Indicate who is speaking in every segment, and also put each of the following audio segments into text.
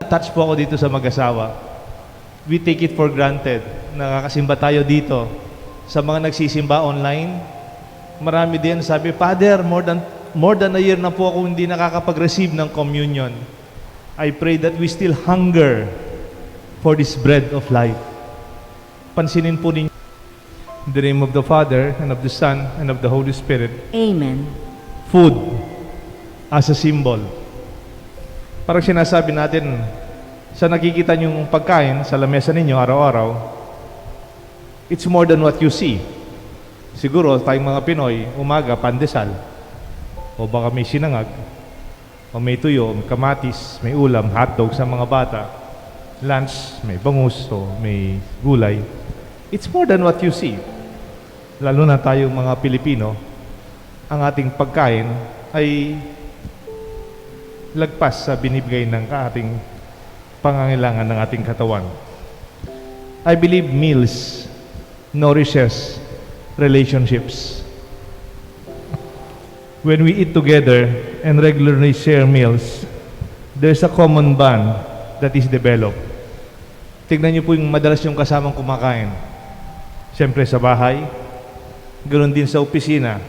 Speaker 1: na-touch po ako dito sa mag-asawa. We take it for granted. Nakakasimba tayo dito. Sa mga nagsisimba online, marami din sabi, Father, more than a year na po ako hindi nakakapag-receive ng communion. I pray that we still hunger for this bread of life. Pansinin po ninyo. In the name of the Father, and of the Son, and of the Holy Spirit.
Speaker 2: Amen.
Speaker 1: Food as a symbol. Parang sinasabi natin, sa nakikita niyong pagkain sa lamesa ninyo araw-araw, it's more than what you see. Siguro, tayong mga Pinoy, umaga, pandesal. O baka may sinangag. O may tuyo, may kamatis, may ulam, hotdog sa mga bata. Lunch, may bangus, o may gulay. It's more than what you see. Lalo na tayong mga Pilipino, ang ating pagkain ay lagpas sa binibigay ng ating pangangailangan ng ating katawan. I believe meals nourishes relationships. When we eat together and regularly share meals, there's a common bond that is developed. Tignan niyo po yung madalas yung kasamang kumakain. Siyempre sa bahay, ganoon din sa opisina.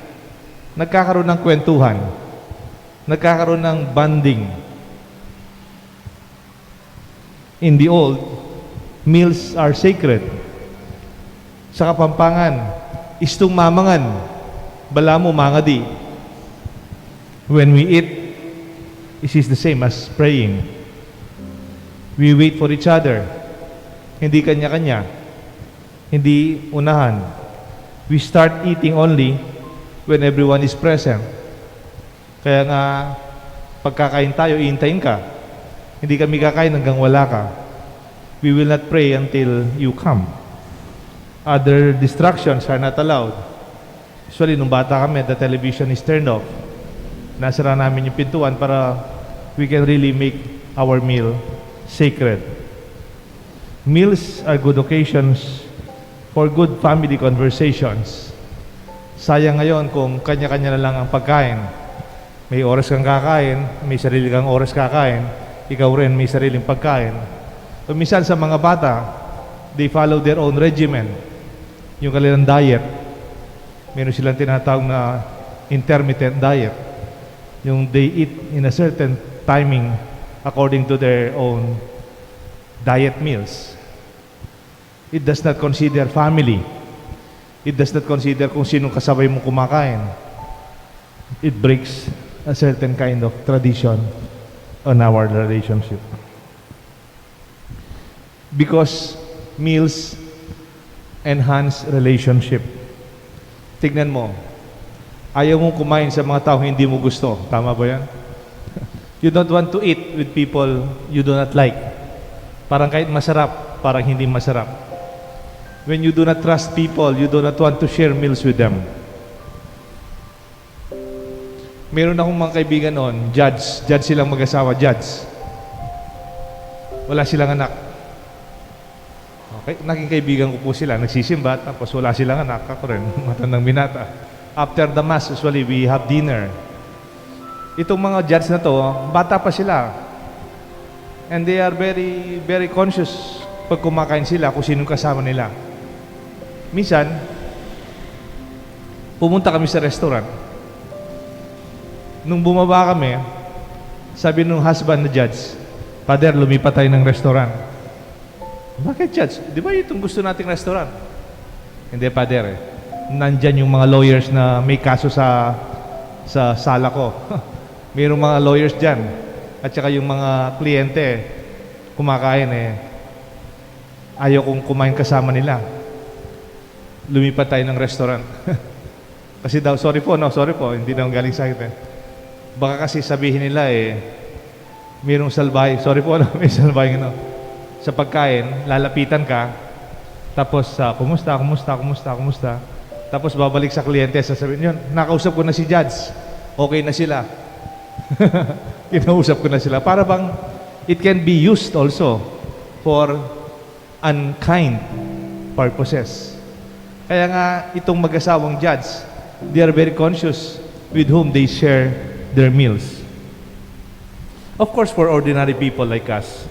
Speaker 1: Nagkakaroon ng kwentuhan. Nagkakaroon ng bonding. In the old, meals are sacred. Sa Kapampangan, istong mamangan, bala mo mangadi. When we eat, it is the same as praying. We wait for each other. Hindi kanya-kanya. Hindi unahan. We start eating only when everyone is present. Kaya nga, pagkakain tayo, iintayin ka. Hindi kami kakain hanggang wala ka. We will not pray until you come. Other distractions are not allowed. Usually, nung bata kami, the television is turned off. Nasara namin yung pintuan para we can really make our meal sacred. Meals are good occasions for good family conversations. Sayang ngayon kung kanya-kanya na lang ang pagkain. May oras kang kakain, may sarili kang oras kakain, ikaw rin may sariling pagkain. So, minsan sa mga bata, they follow their own regimen. Yung kanilang diet. Meron silang tinatawag na intermittent diet. Yung they eat in a certain timing according to their own diet meals. It does not consider family. It does not consider kung sinong kasabay mo kumakain. It breaks a certain kind of tradition on our relationship. Because meals enhance relationship. Tignan mo, ayaw mong kumain sa mga tao hindi mo gusto. Tama ba yan? You don't want to eat with people you do not like. Parang kahit masarap, parang hindi masarap. When you do not trust people, you do not want to share meals with them. Meron akong mga kaibigan noon, judge silang mag-asawa, judge. Wala silang anak. Okay, naging kaibigan ko po sila, nagsisimba, tapos wala silang anak, ako rin, matandang binata. After the mass, usually, we have dinner. Itong mga judge na to, bata pa sila. And they are very, very conscious pag kumakain sila kung sinong kasama nila. Minsan, pumunta kami sa restaurant. Nung bumaba kami, sabi nung husband na judge, Father, lumipat tayo ng restaurant. Bakit, Judge? Di ba itong gusto nating restaurant? Hindi, Father. Nandyan yung mga lawyers na may kaso sa sala ko. Mayroong mga lawyers dyan. At saka yung mga kliyente, kumakain ayaw kong kumain kasama nila. Lumipat tayo ng restaurant. Kasi daw, sorry po, hindi daw galing sa akin. Baka kasi sabihin nila mayroong salbahe. Sorry po, may salbahe sa pagkain, lalapitan ka, tapos kumusta? Tapos babalik sa kliyente, sasabihin yun, nakausap ko na si Judge, okay na sila. Kinausap ko na sila. Para bang, it can be used also for unkind purposes. Kaya nga, itong mag-asawang judge, they are very conscious with whom they share their meals. Of course, for ordinary people like us,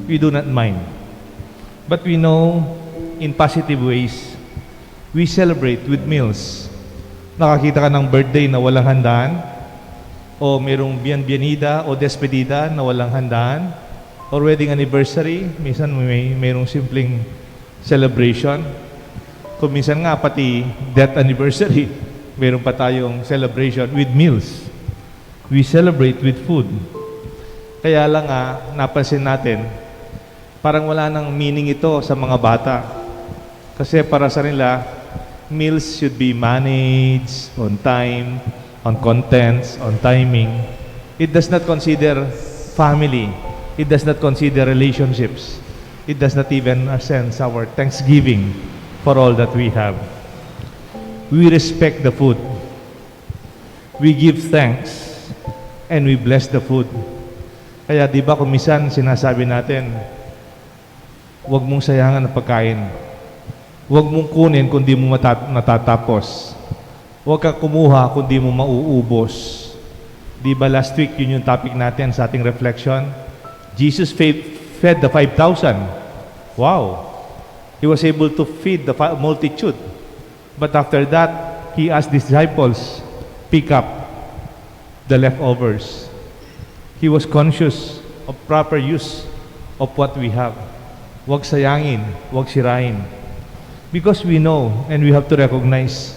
Speaker 1: we do not mind. But we know in positive ways, we celebrate with meals. Nakakita ka ng birthday na walang handaan, o merong bienvenida o despedida na walang handaan, or wedding anniversary, minsan mayroong simpleng celebration. Kung minsan nga pati death anniversary, mayroon pa tayong celebration with meals. We celebrate with food. Kaya lang napansin natin, parang wala nang meaning ito sa mga bata. Kasi para sa nila, meals should be managed on time, on contents, on timing. It does not consider family. It does not consider relationships. It does not even sense our thanksgiving for all that we have. We respect the food. We give thanks. And we bless the food. Kaya di ba kung minsan sinasabi natin, huwag mong sayangan ang pagkain. Huwag mong kunin kung di mo matatapos. Huwag ka kumuha kung di mo mauubos. Di ba last week yun yung topic natin sa ating reflection? Jesus fed the 5,000. Wow! He was able to feed the multitude. But after that, He asked His disciples, pick up the leftovers. He was conscious of proper use of what we have. Huwag sayangin, huwag sirain. Because we know and we have to recognize,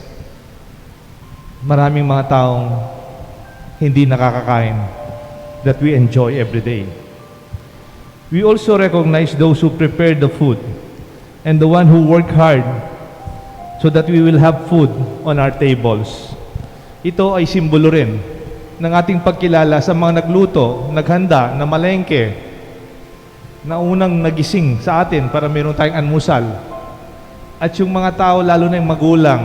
Speaker 1: maraming mga taong hindi nakakakain that we enjoy every day. We also recognize those who prepare the food and the one who work hard so that we will have food on our tables. Ito ay simbolo rin ng ating pagkilala sa mga nagluto, naghanda, na malengke, na unang nagising sa atin para meron tayong almusal. At yung mga tao, lalo na yung magulang,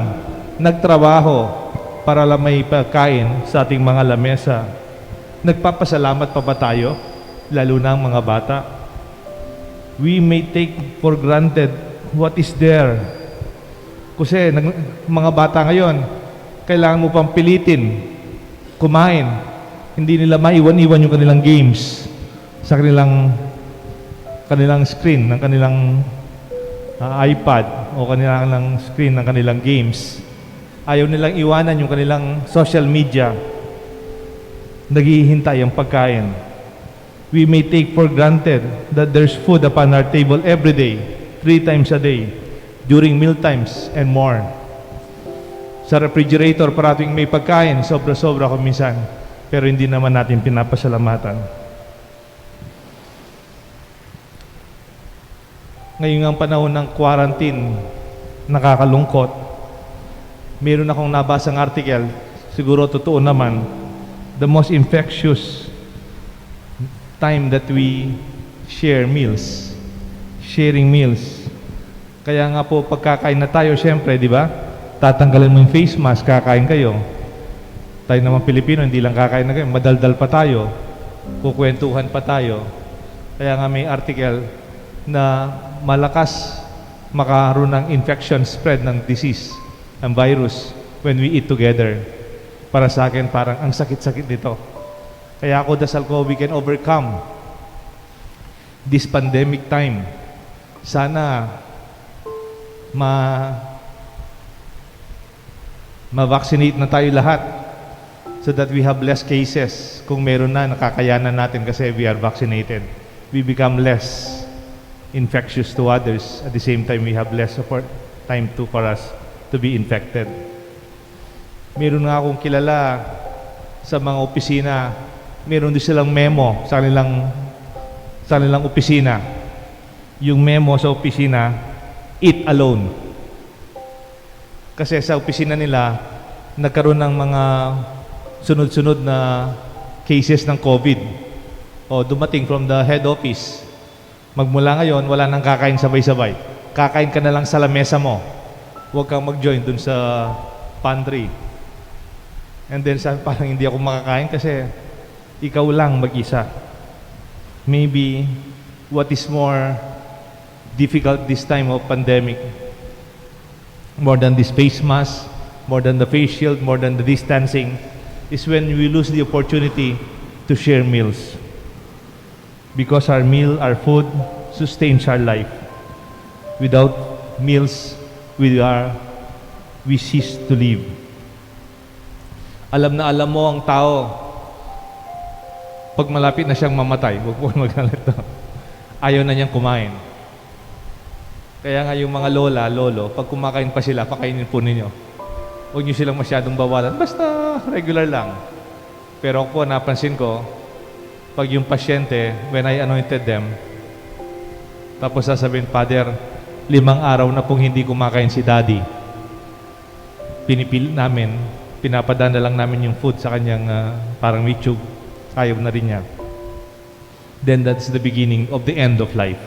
Speaker 1: nagtrabaho para lang may pagkain sa ating mga lamesa. Nagpapasalamat pa ba tayo? Lalo na ang mga bata. We may take for granted what is there. Kasi mga bata ngayon, kailangan mo pang pilitin kumain. Hindi nila maiwan-iwan yung kanilang games sa kanilang screen ng kanilang iPad o kanilang screen ng kanilang games. Ayaw nilang iwanan yung kanilang social media. Naghihintay ang pagkain. We may take for granted that there's food upon our table every day, 3 times a day, during meal times and more. Sa refrigerator, parating may pagkain, sobra-sobra kung minsan, pero hindi naman natin pinapasalamatan. Ngayon ang panahon ng quarantine, nakakalungkot. Meron akong nabasang article, siguro totoo naman, the most infectious time that we share meals, sharing meals. Kaya nga po, pagkakain na tayo, syempre, di ba? Tatanggalin mo yung face mask, kakain kayo. Tayo naman Pilipino, hindi lang kakain na kayo, madaldal pa tayo, kukwentuhan pa tayo. Kaya nga may article na malakas makaroon ng infection spread ng disease, ng virus, when we eat together. Para sa akin, parang ang sakit-sakit nito. Kaya ako dasal ko, we can overcome this pandemic time. Sana ma-vaccinate na tayo lahat so that we have less cases. Kung meron na, nakakayanan natin kasi we are vaccinated. We become less infectious to others. At the same time, we have less time for us to be infected. Meron nga akong kilala sa mga opisina, meron din silang memo sa kanilang opisina. Yung memo sa opisina, eat alone. Kasi sa opisina nila, nagkaroon ng mga sunod-sunod na cases ng COVID. O dumating from the head office. Magmula ngayon, wala nang kakain sabay-sabay. Kakain ka na lang sa lamesa mo. Huwag kang mag-join dun sa pantry. And then parang hindi ako makakain kasi ikaw lang mag-isa. Maybe what is more difficult this time of pandemic, more than this face mask, more than the face shield, more than the distancing, is when we lose the opportunity to share meals. because our meal, our food, sustains our life. Without meals, we cease to live. Alam na alam mo ang tao, pag malapit na siyang mamatay, huwag po magalit to, ayaw na niyang kumain. Kaya nga yung mga lola, lolo, pag kumakain pa sila, pakainin po ninyo. Huwag niyo silang masyadong bawalan, basta regular lang. Pero ako po, napansin ko, pag yung pasyente, when I anointed them, tapos sasabihin, Father, 5 araw na pong hindi kumakain si Daddy. Pinipil namin, pinapadana lang namin yung food sa kanyang parang mitug. Ayaw na rin niya. Then that's the beginning of the end of life.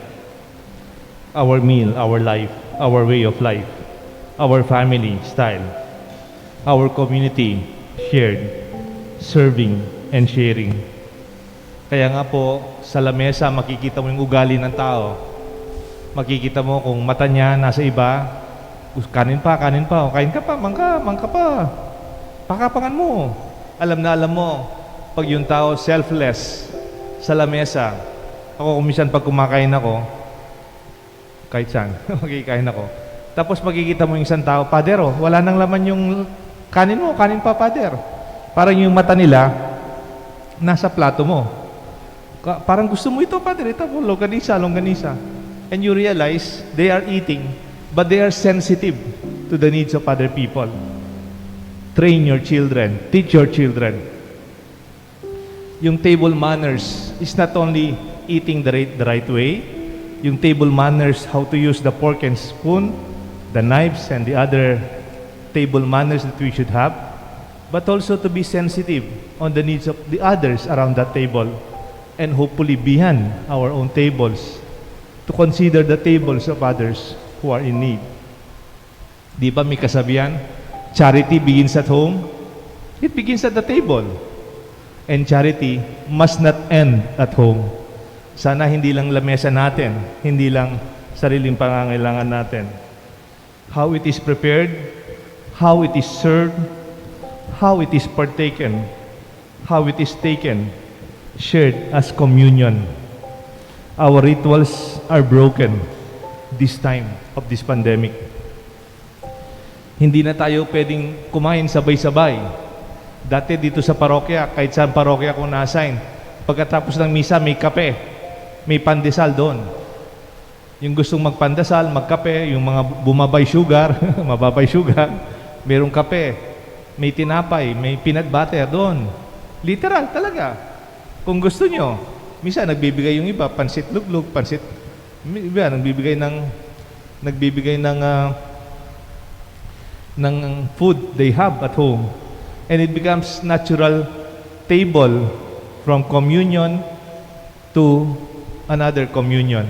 Speaker 1: Our meal, our life, our way of life, our family style, our community shared, serving and sharing. Kaya nga po, sa lamesa, makikita mo yung ugali ng tao. Makikita mo kung mata niya nasa iba, kanin pa, o kain ka pa, mangka pa. Pakapangan mo. Alam na alam mo, pag yung tao selfless sa lamesa, ako kumisan pag kumakain ako, kahit saan, magkikain ako. Tapos makikita mo yung isang tao, Pader, wala nang laman yung kanin mo, kanin pa, Pader. Parang yung mata nila, nasa plato mo. Parang gusto mo ito, Pader, ito po, longganisa. And you realize, they are eating, but they are sensitive to the needs of other people. Train your children, teach your children. Yung table manners is not only eating the right way, yung table manners, how to use the fork and spoon, the knives and the other table manners that we should have, but also to be sensitive on the needs of the others around that table, and hopefully beyond our own tables, to consider the tables of others who are in need. Di ba may kasabihan? Charity begins at home. It begins at the table. And charity must not end at home. Sana hindi lang lamesa natin, hindi lang sariling pangangailangan natin. How it is prepared, how it is served, how it is partaken, how it is taken, shared as communion. Our rituals are broken this time of this pandemic. Hindi na tayo pwedeng kumain sabay-sabay. Dati dito sa parokya, kahit saan parokya kung na-assign, pagkatapos ng misa may kape. May pandesal doon. Yung gustong magpandesal, magkape, yung mga bumabay sugar, mababay sugar, merong kape, may tinapay, may peanut butter doon. Literal talaga. Kung gusto nyo, misa nagbibigay yung iba, pansit luglug, pansit, iba, nagbibigay ng food they have at home. And it becomes natural table from communion to another communion.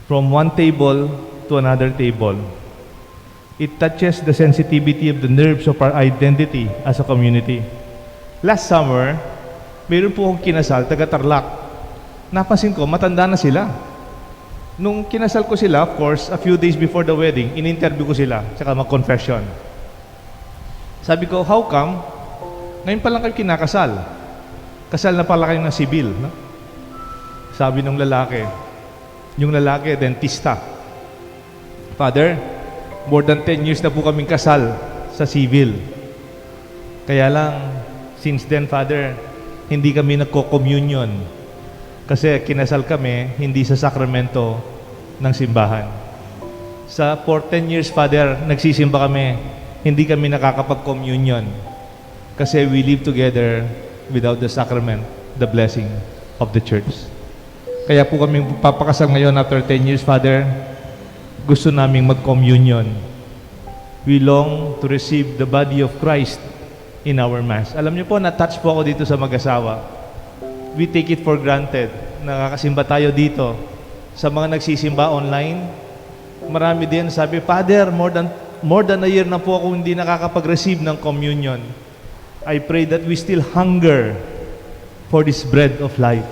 Speaker 1: From one table to another table. It touches the sensitivity of the nerves of our identity as a community. Last summer, mayroon po akong kinasal, taga-Tarlac. Napansin ko, matanda na sila. Nung kinasal ko sila, of course, a few days before the wedding, in-interview ko sila, tsaka mag-confession. Sabi ko, how come? Ngayon pa lang kayo kinakasal. Kasal na pala kayo ng sibil, no? Sabi ng lalaki, yung lalaki, dentista. Father, more than 10 years na po kaming kasal sa civil. Kaya lang, since then, Father, hindi kami nagko-communion. Kasi kinasal kami, hindi sa sakramento ng simbahan. For 10 years, Father, nagsisimba kami, hindi kami nakakapag-communion. Kasi we live together without the sacrament, the blessing of the church. Kaya po kami papakasal ngayon after 10 years, Father, gusto naming mag-communion. We long to receive the body of Christ in our Mass. Alam niyo po, na-touch po ako dito sa mag-asawa. We take it for granted. Nakakasimba tayo dito. Sa mga nagsisimba online, marami din sabi, Father, more than a year na po ako hindi nakakapag-receive ng communion. I pray that we still hunger for this bread of life.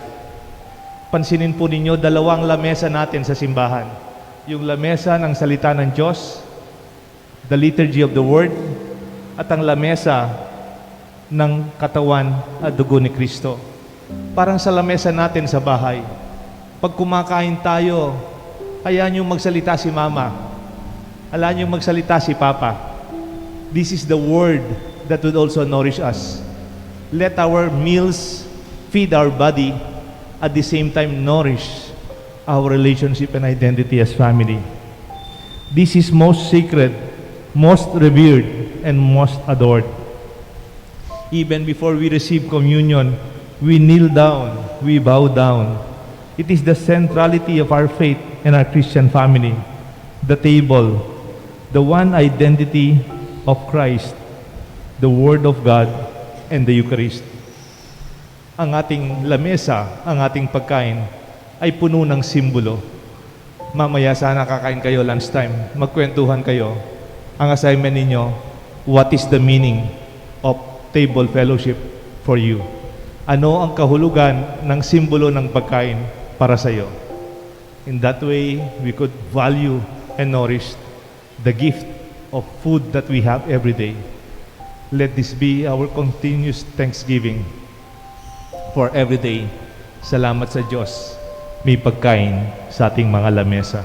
Speaker 1: Pansinin po ninyo, dalawang lamesa natin sa simbahan. Yung lamesa ng salita ng Diyos, the liturgy of the Word, at ang lamesa ng katawan at dugo ni Kristo. Parang sa lamesa natin sa bahay. Pag kumakain tayo, hayaan niyong magsalita si mama. Hayaan niyong magsalita si papa. This is the word that would also nourish us. Let our meals feed our body, at the same time nourish our relationship and identity as family. This is most sacred, most revered, and most adored. Even before we receive communion, we kneel down, we bow down. It is the centrality of our faith and our Christian family. The table, the one identity of Christ, the Word of God, and the Eucharist. Ang ating lamesa, ang ating pagkain, ay puno ng simbolo. Mamaya sana kakain kayo lunchtime, magkwentuhan kayo. Ang assignment ninyo, what is the meaning of table fellowship for you? Ano ang kahulugan ng simbolo ng pagkain para sa iyo? In that way, we could value and nourish the gift of food that we have every day. Let this be our continuous thanksgiving for every day. Salamat sa Diyos, may pagkain sa ating mga lamesa.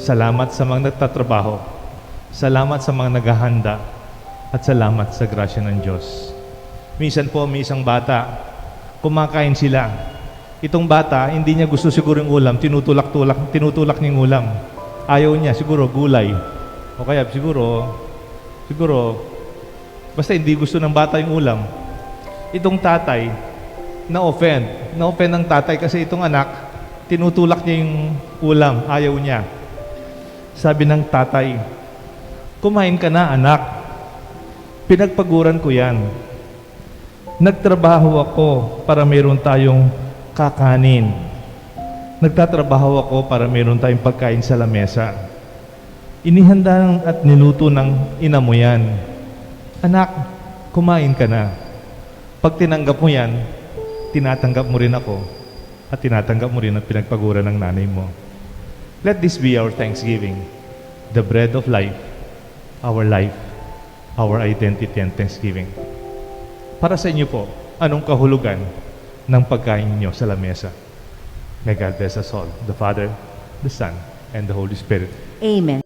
Speaker 1: Salamat sa mga nagtatrabaho. Salamat sa mga naghahanda. At salamat sa grasya ng Diyos. Minsan po, may isang bata, kumakain sila. Itong bata, hindi niya gusto siguro yung ulam, tinutulak niya yung ulam. Ayaw niya, siguro gulay. O kaya siguro, basta hindi gusto ng bata yung ulam. Itong tatay, na-offend ng tatay kasi itong anak, tinutulak niya yung ulam, ayaw niya. Sabi ng tatay, kumain ka na anak, pinagpaguran ko yan. Nagtrabaho ako para meron tayong kakanin. Nagtatrabaho ako para meron tayong pagkain sa lamesa. Inihanda at niluto ng ina mo yan. Anak, kumain ka na. Pag tinanggap mo yan, tinatanggap mo rin ako at tinatanggap mo rin ang pinagpaguran ng nanay mo. Let this be our thanksgiving, the bread of life, our identity and thanksgiving. Para sa inyo po, anong kahulugan ng pagkain niyo sa lamesa? May God bless us all, the Father, the Son, and the Holy Spirit.
Speaker 2: Amen.